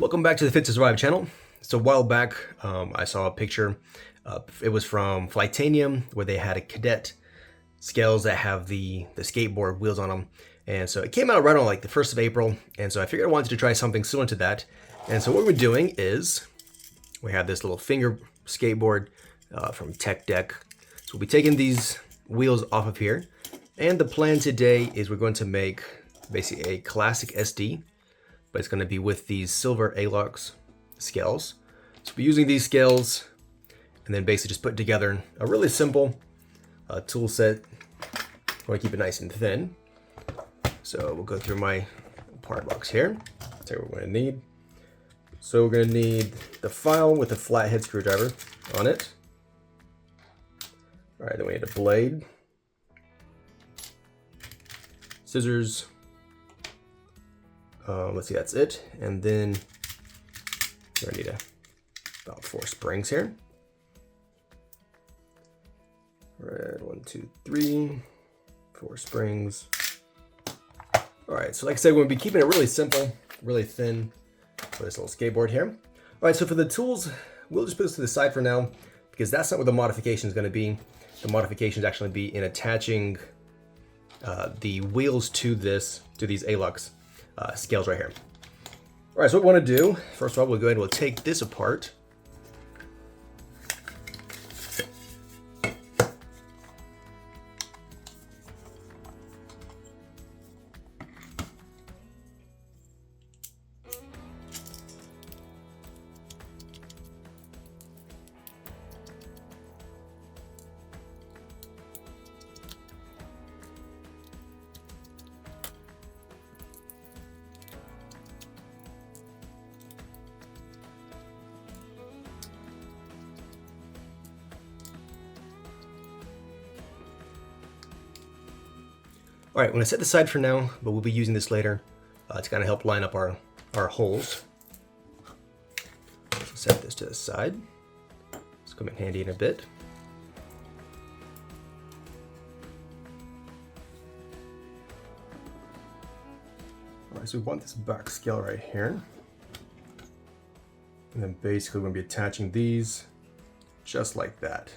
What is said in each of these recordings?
Welcome back to the Fit to Survive channel. So a while back, I saw a picture. It was from Flightanium, where they had a cadet scales that have the skateboard wheels on them. And so it came out right on like the 1st of April. And so I figured I wanted to try something similar to that. And so what we're doing is we have this little finger skateboard from Tech Deck. So we'll be taking these wheels off of here. And the plan today is we're going to make basically a classic SD, but it's going to be with these silver Alox scales. So we're using these scales and then basically just put together a really simple tool set. I want to keep it nice and thin. So we'll go through my part box here. That's what we're going to need. So we're going to need the file with a flathead screwdriver on it. All right, then we need a blade, scissors. Let's see, that's it. And then we're gonna need about 4 springs here. Right, 1, 2, 3, 4 springs. All right, so like I said, we're gonna be keeping it really simple, really thin for this little skateboard here. All right, so for the tools, we'll just put this to the side for now because that's not what the modification is gonna be. The modification is actually be in attaching the wheels to these Alox scales right here. All right, so what we want to do, first of all, we'll go ahead and we'll take this apart. All right, I'm gonna set this aside for now, but we'll be using this later to kind of help line up our holes. So set this to the side. It's come in handy in a bit. All right, so we want this back scale right here. And then basically we're gonna be attaching these just like that.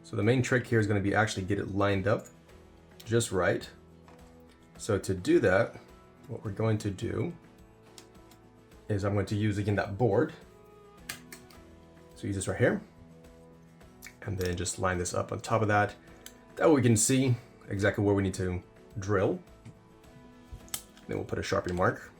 So the main trick here is gonna be actually get it lined up just right. So to do that, what we're going to do is I'm going to use again that board. So use this right here, and then just line this up on top of that. That way we can see exactly where we need to drill. Then we'll put a Sharpie mark.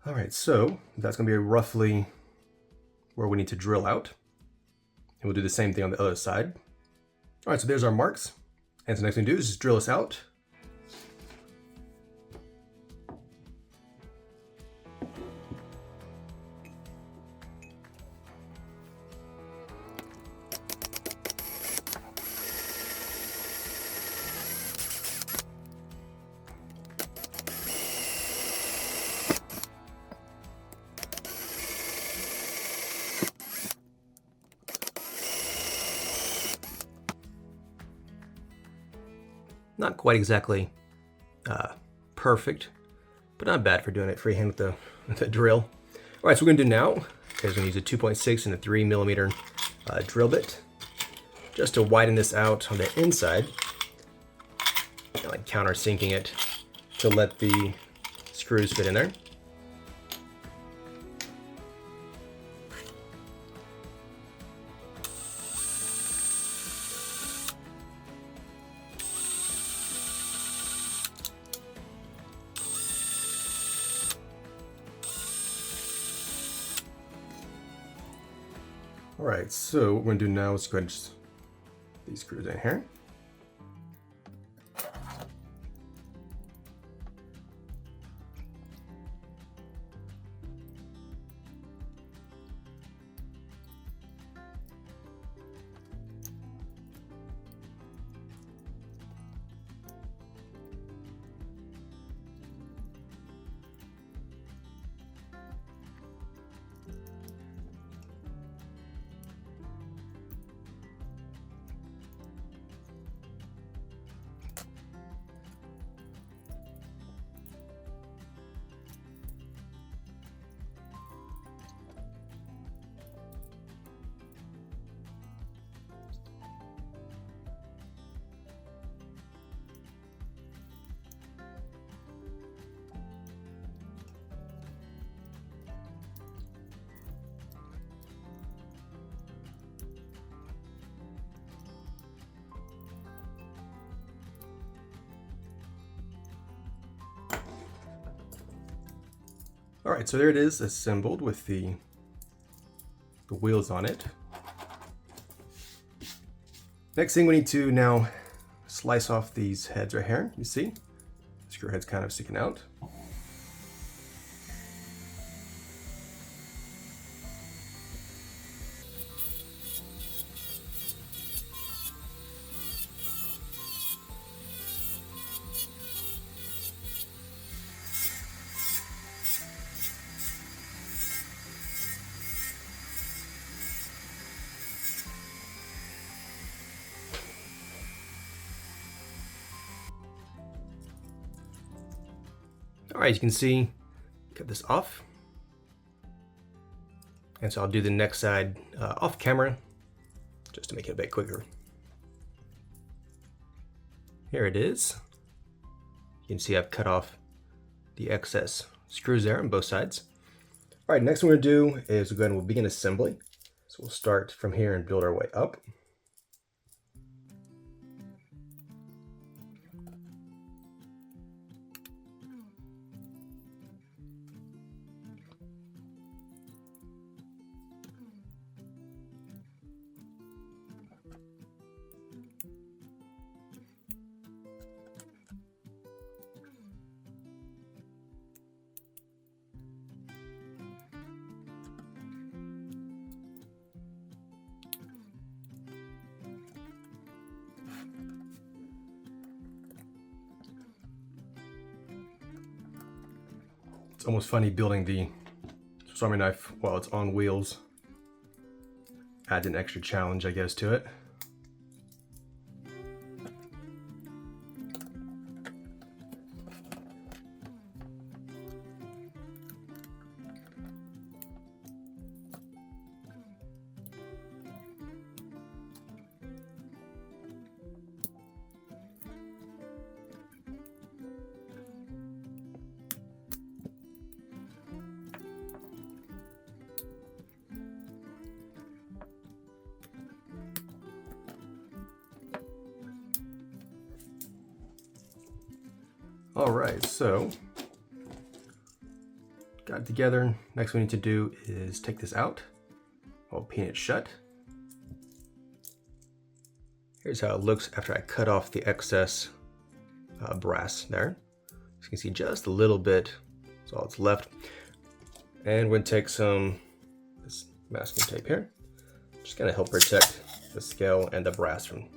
All right, so that's gonna be roughly where we need to drill out. And we'll do the same thing on the other side. All right, so there's our marks. And so the next thing to do is just drill this out. Not quite exactly perfect, but not bad for doing it freehand with the drill. All right, so what we're gonna do now is we're gonna use a 2.6 and a 3mm drill bit just to widen this out on the inside, and like countersinking it to let the screws fit in there. All right, so what we're gonna do now is go ahead and just these screws in here. All right, so there it is assembled with the wheels on it. Next thing we need to now slice off these heads right here. You see, the screw head's kind of sticking out. All right, you can see, cut this off. And so I'll do the next side off camera, just to make it a bit quicker. Here it is. You can see I've cut off the excess screws there on both sides. All right, next thing we're gonna do is we'll begin assembly. So we'll start from here and build our way up. It's almost funny building the Swiss Army knife while it's on wheels. Adds an extra challenge, I guess, to it. All right, so got it together. Next we need to do is take this out. I'll pin it shut. Here's how it looks after I cut off the excess brass there. As you can see, just a little bit is all that's left. And we're gonna take this masking tape here. Just gonna help protect the scale and the brass from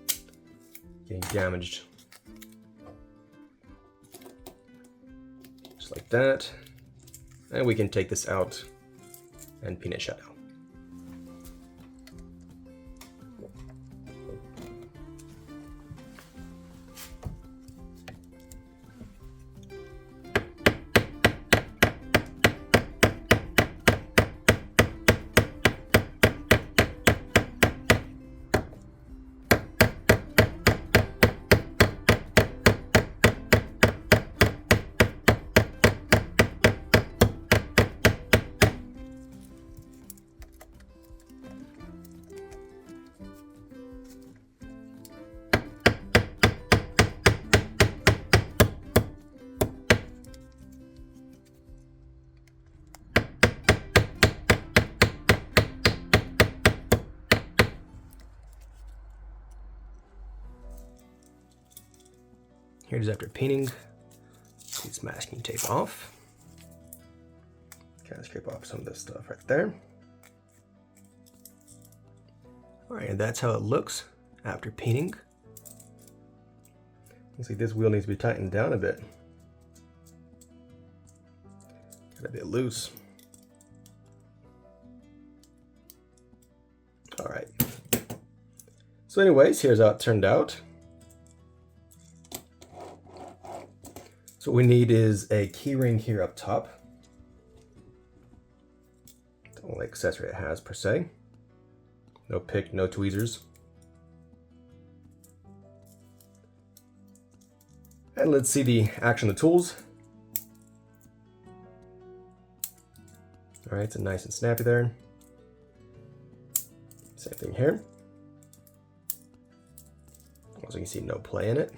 getting damaged. Like that, and we can take this out and pin it shut down. Here it is after pinning. This masking tape off. Kind of scrape off some of this stuff right there. All right, and that's how it looks after pinning. Looks like this wheel needs to be tightened down a bit. Got a bit loose. All right. So anyways, here's how it turned out. So what we need is a key ring here up top. The only accessory it has per se. No pick, no tweezers. And let's see the action of the tools. All right, it's nice and snappy there. Same thing here. As you can see, no play in it.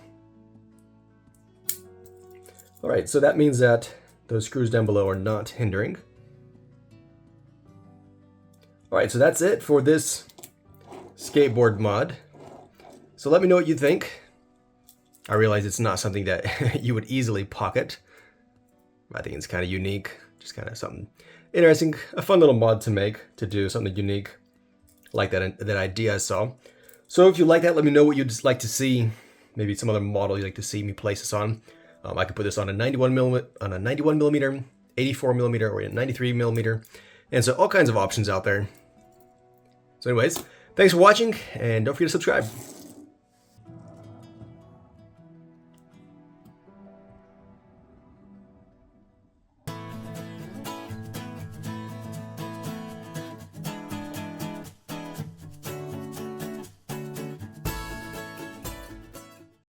All right, so that means that those screws down below are not hindering. Alright, so that's it for this skateboard mod. So let me know what you think. I realize it's not something that you would easily pocket. I think it's kind of unique, just kind of something interesting, a fun little mod to make, to do something unique like that idea I saw. So if you like that, let me know what you'd like to see, maybe some other model you'd like to see me place this on. I could put this on a 91 millimeter, 84 millimeter, or a 93 millimeter, and so all kinds of options out there. So anyways, thanks for watching, and don't forget to subscribe.